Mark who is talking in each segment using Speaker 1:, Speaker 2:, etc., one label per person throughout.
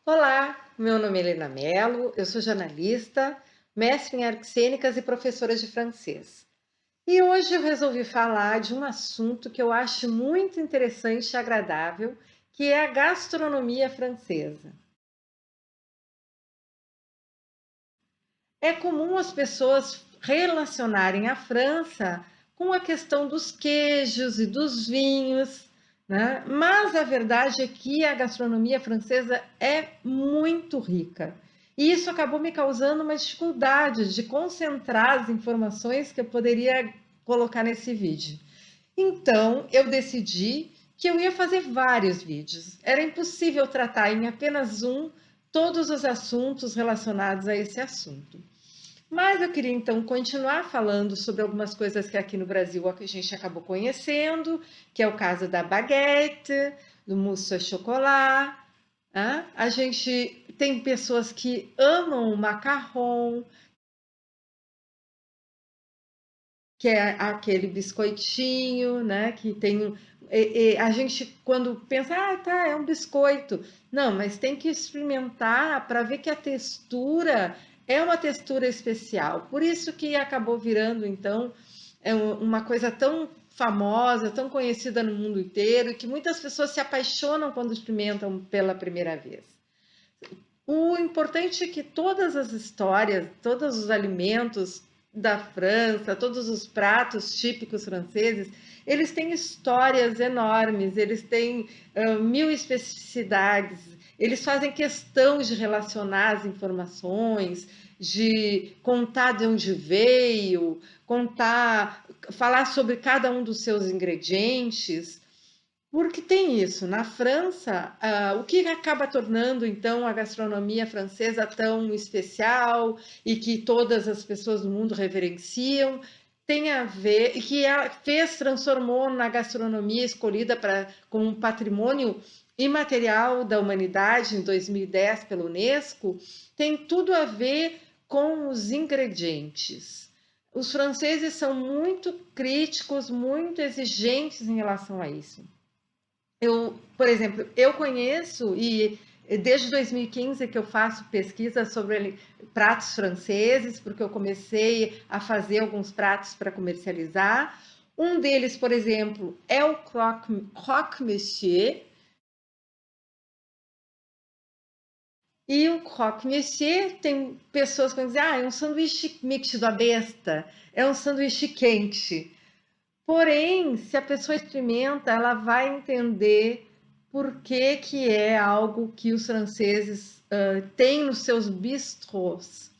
Speaker 1: Olá, meu nome é Helena Mello, eu sou jornalista, mestre em artes cênicas e professora de francês. E hoje eu resolvi falar de um assunto que eu acho muito interessante e agradável, que é a gastronomia francesa. É comum as pessoas relacionarem a França com a questão dos queijos e dos vinhos, né? Mas a verdade é que a gastronomia francesa é muito rica. E isso acabou me causando uma dificuldade de concentrar as informações que eu poderia colocar nesse vídeo. Então, eu decidi que eu ia fazer vários vídeos. Era impossível tratar em apenas um todos os assuntos relacionados a esse assunto. Mas eu queria então continuar falando sobre algumas coisas que aqui no Brasil a gente acabou conhecendo, que é o caso da baguete, do mousse au chocolat. Né? A gente tem pessoas que amam o macarrão, que é aquele biscoitinho, né? Que tem a gente quando pensa, ah, tá, é um biscoito. Não, mas tem que experimentar para ver que a textura é uma textura especial. Por isso que acabou virando, então, uma coisa tão famosa, tão conhecida no mundo inteiro, e que muitas pessoas se apaixonam quando experimentam pela primeira vez. O importante é que todas as histórias, todos os alimentos da França, todos os pratos típicos franceses, eles têm histórias enormes, eles têm mil especificidades, eles fazem questão de relacionar as informações, de contar de onde veio, contar, falar sobre cada um dos seus ingredientes. Porque tem isso, na França, o que acaba tornando então a gastronomia francesa tão especial e que todas as pessoas do mundo reverenciam, tem a ver, e que transformou na gastronomia escolhida como um patrimônio imaterial da humanidade em 2010 pela Unesco, tem tudo a ver com os ingredientes. Os franceses são muito críticos, muito exigentes em relação a isso. Por exemplo, eu conheço e desde 2015 que eu faço pesquisa sobre pratos franceses, porque eu comecei a fazer alguns pratos para comercializar. Um deles, por exemplo, é o croque monsieur. E o croque monsieur tem pessoas que vão dizer, ah, é um sanduíche metido à besta, é um sanduíche quente. Porém, se a pessoa experimenta, ela vai entender por que, que é algo que os franceses têm nos seus bistrôs.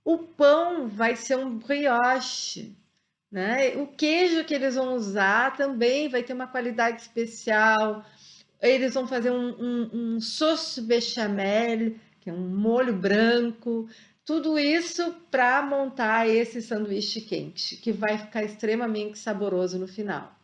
Speaker 1: O pão vai ser um brioche, né? O queijo que eles vão usar também vai ter uma qualidade especial. Eles vão fazer um sauce bechamel, que é um molho branco. Tudo isso para montar esse sanduíche quente, que vai ficar extremamente saboroso no final.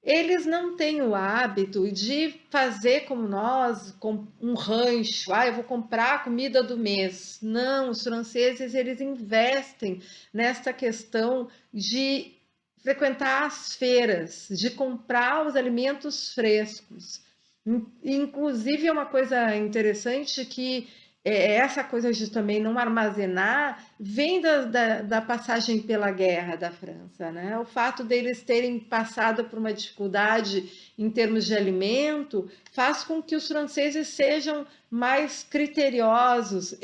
Speaker 1: Eles não têm o hábito de fazer como nós, com um rancho, ah, eu vou comprar a comida do mês. Não, os franceses eles investem nesta questão de frequentar as feiras, de comprar os alimentos frescos. Inclusive, é uma coisa interessante que essa coisa de também não armazenar vem da passagem pela guerra da França, né? O fato deles terem passado por uma dificuldade em termos de alimento faz com que os franceses sejam mais criteriosos.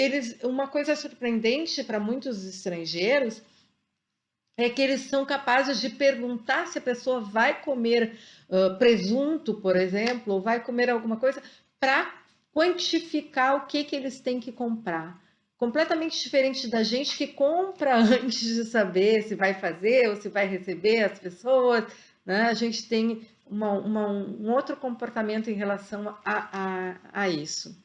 Speaker 1: Uma coisa surpreendente para muitos estrangeiros é que eles são capazes de perguntar se a pessoa vai comer presunto, por exemplo, ou vai comer alguma coisa, para quantificar o que eles têm que comprar. Completamente diferente da gente que compra antes de saber se vai fazer ou se vai receber as pessoas. Né? A gente tem um outro comportamento em relação a isso.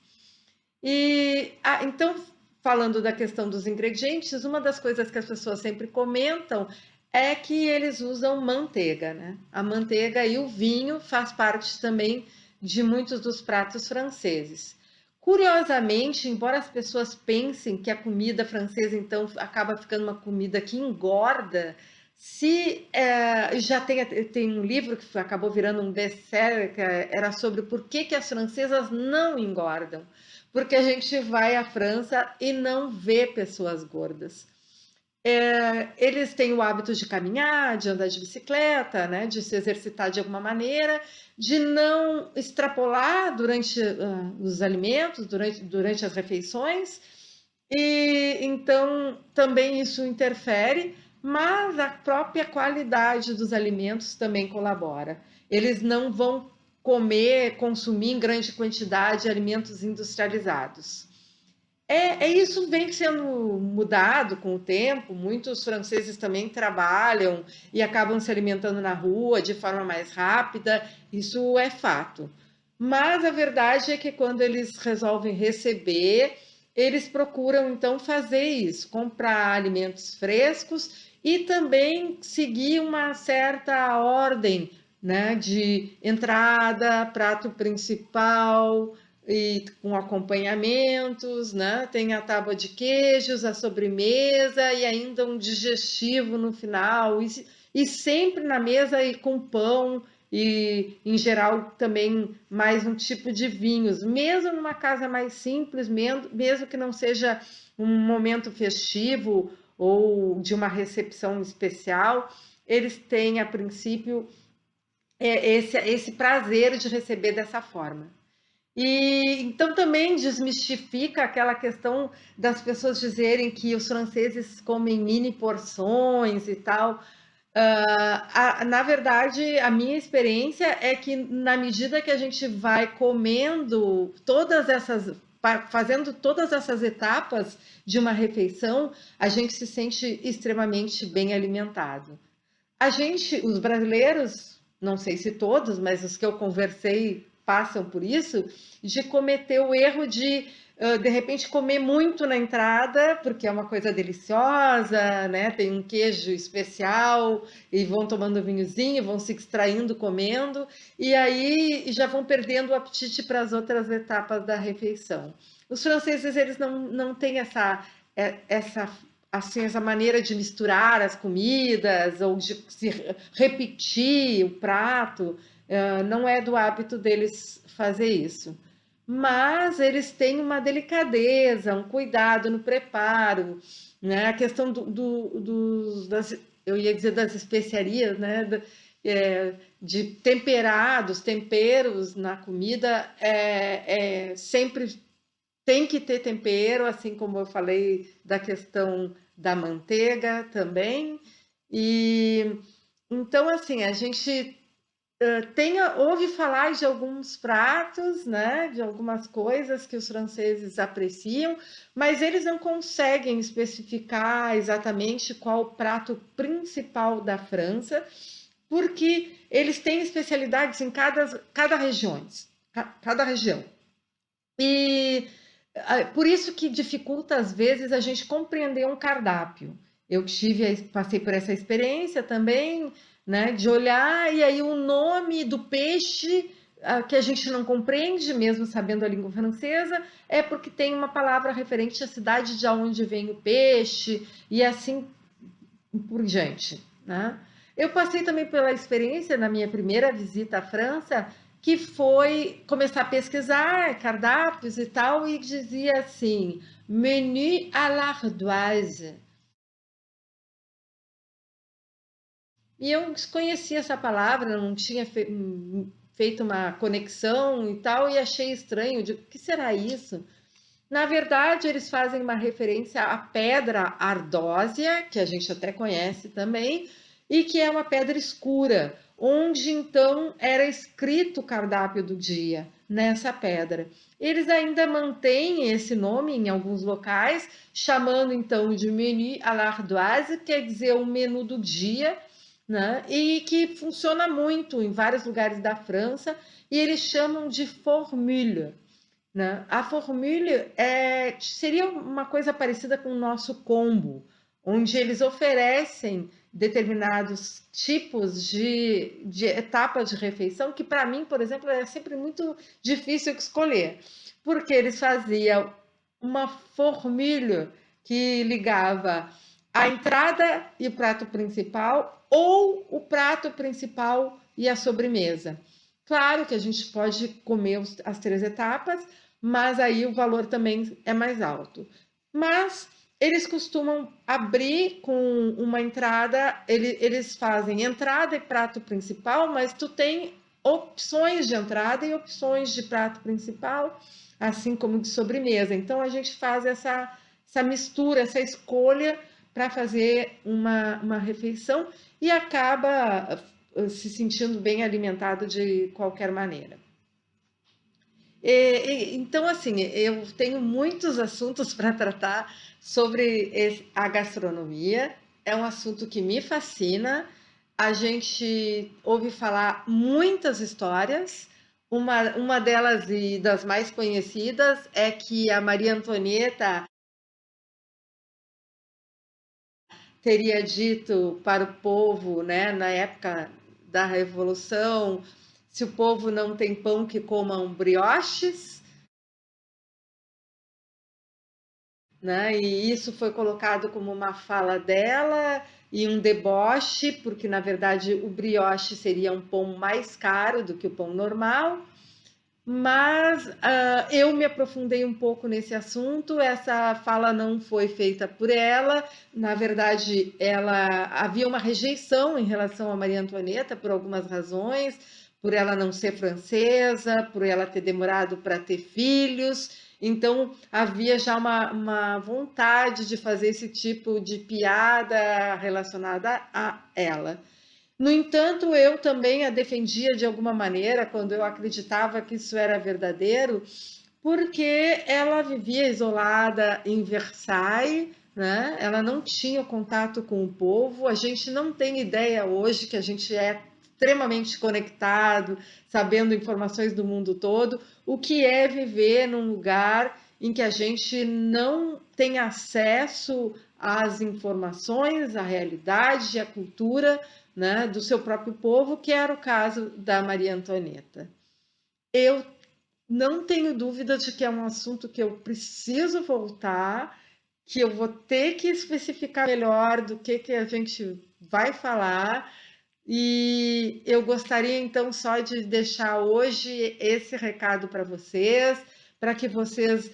Speaker 1: Então, falando da questão dos ingredientes, uma das coisas que as pessoas sempre comentam é que eles usam manteiga, né? A manteiga e o vinho faz parte também de muitos dos pratos franceses. Curiosamente, embora as pessoas pensem que a comida francesa então acaba ficando uma comida que engorda, se já tem um livro que acabou virando um best-seller que era sobre por que as francesas não engordam. porque a gente vai à França e não vê pessoas gordas. Eles têm o hábito de caminhar, de andar de bicicleta, né, de se exercitar de alguma maneira, de não extrapolar durante os alimentos, durante as refeições, e então também isso interfere, mas a própria qualidade dos alimentos também colabora. Eles não vão comer, consumir em grande quantidade alimentos industrializados. Isso vem sendo mudado com o tempo. Muitos franceses também trabalham e acabam se alimentando na rua de forma mais rápida. Isso é fato. Mas a verdade é que quando eles resolvem receber, eles procuram então fazer isso, comprar alimentos frescos e também seguir uma certa ordem, né, de entrada, prato principal, e com acompanhamentos, né? Tem a tábua de queijos, a sobremesa e ainda um digestivo no final, e sempre na mesa e com pão, e em geral também mais um tipo de vinhos, mesmo numa casa mais simples, mesmo que não seja um momento festivo ou de uma recepção especial, eles têm a princípio esse prazer de receber dessa forma. E então também desmistifica aquela questão das pessoas dizerem que os franceses comem mini porções e tal. Na verdade, a minha experiência é que na medida que a gente vai comendo fazendo todas essas etapas de uma refeição, a gente se sente extremamente bem alimentado. Os brasileiros, não sei se todos, mas os que eu conversei passam por isso, de cometer o erro de repente, comer muito na entrada, porque é uma coisa deliciosa, né? Tem um queijo especial, e vão tomando vinhozinho, vão se extraindo, comendo, e aí já vão perdendo o apetite para as outras etapas da refeição. Os franceses, eles não têm essa assim, essa maneira de misturar as comidas ou de se repetir o prato, não é do hábito deles fazer isso. Mas eles têm uma delicadeza, um cuidado no preparo, né? A questão eu ia dizer das especiarias, né? De temperados, temperos na comida, sempre tem que ter tempero, assim como eu falei da questão da manteiga também. E então, assim, a gente ouve falar de alguns pratos, né, de algumas coisas que os franceses apreciam, mas eles não conseguem especificar exatamente qual o prato principal da França, porque eles têm especialidades em cada região. E por isso que dificulta, às vezes, a gente compreender um cardápio. Passei por essa experiência também, né, de olhar e aí o nome do peixe que a gente não compreende, mesmo sabendo a língua francesa, é porque tem uma palavra referente à cidade de onde vem o peixe e assim por diante, né? Eu passei também pela experiência na minha primeira visita à França, que foi começar a pesquisar cardápios e tal, e dizia assim, menu à l'ardoise. E eu desconhecia essa palavra, não tinha feito uma conexão e tal, e achei estranho, digo, o que será isso? Na verdade, eles fazem uma referência à pedra ardósia, que a gente até conhece também, e que é uma pedra escura, onde então era escrito o cardápio do dia nessa pedra. Eles ainda mantêm esse nome em alguns locais, chamando então de menu à l'ardoise, quer dizer o menu do dia, né? E que funciona muito em vários lugares da França, e eles chamam de formule, né? A formule seria uma coisa parecida com o nosso combo, onde eles oferecem determinados tipos de etapas de refeição, que para mim, por exemplo, é sempre muito difícil escolher, porque eles faziam uma formule que ligava a entrada e o prato principal, ou o prato principal e a sobremesa. Claro que a gente pode comer as três etapas, mas aí o valor também é mais alto. Mas eles costumam abrir com uma entrada, eles fazem entrada e prato principal, mas tu tem opções de entrada e opções de prato principal, assim como de sobremesa. Então a gente faz essa mistura, essa escolha para fazer uma refeição e acaba se sentindo bem alimentado de qualquer maneira. Então, assim, eu tenho muitos assuntos para tratar sobre a gastronomia. É um assunto que me fascina. A gente ouve falar muitas histórias. Uma delas e das mais conhecidas é que a Maria Antonieta teria dito para o povo, né, na época da Revolução, se o povo não tem pão, que comam brioches. Né? E isso foi colocado como uma fala dela e um deboche, porque na verdade o brioche seria um pão mais caro do que o pão normal. Mas eu me aprofundei um pouco nesse assunto. Essa fala não foi feita por ela. Na verdade, ela havia uma rejeição em relação a Maria Antonieta por algumas razões, por ela não ser francesa, por ela ter demorado para ter filhos. Então, havia já uma vontade de fazer esse tipo de piada relacionada a ela. No entanto, eu também a defendia de alguma maneira quando eu acreditava que isso era verdadeiro, porque ela vivia isolada em Versailles, né? Ela não tinha contato com o povo. A gente não tem ideia hoje que a gente é extremamente conectado, sabendo informações do mundo todo, o que é viver num lugar em que a gente não tem acesso às informações, à realidade, à cultura, né, do seu próprio povo, que era o caso da Maria Antonieta. Eu não tenho dúvida de que é um assunto que eu preciso voltar, que eu vou ter que especificar melhor do que a gente vai falar. E eu gostaria então só de deixar hoje esse recado para que vocês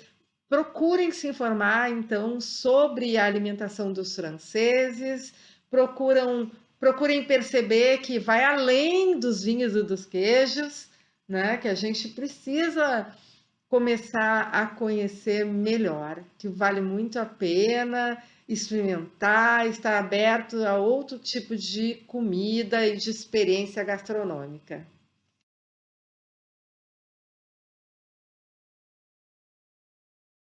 Speaker 1: procurem se informar então sobre a alimentação dos franceses, procurem perceber que vai além dos vinhos e dos queijos, né? Que a gente precisa começar a conhecer melhor, que vale muito a pena experimentar, estar aberto a outro tipo de comida e de experiência gastronômica.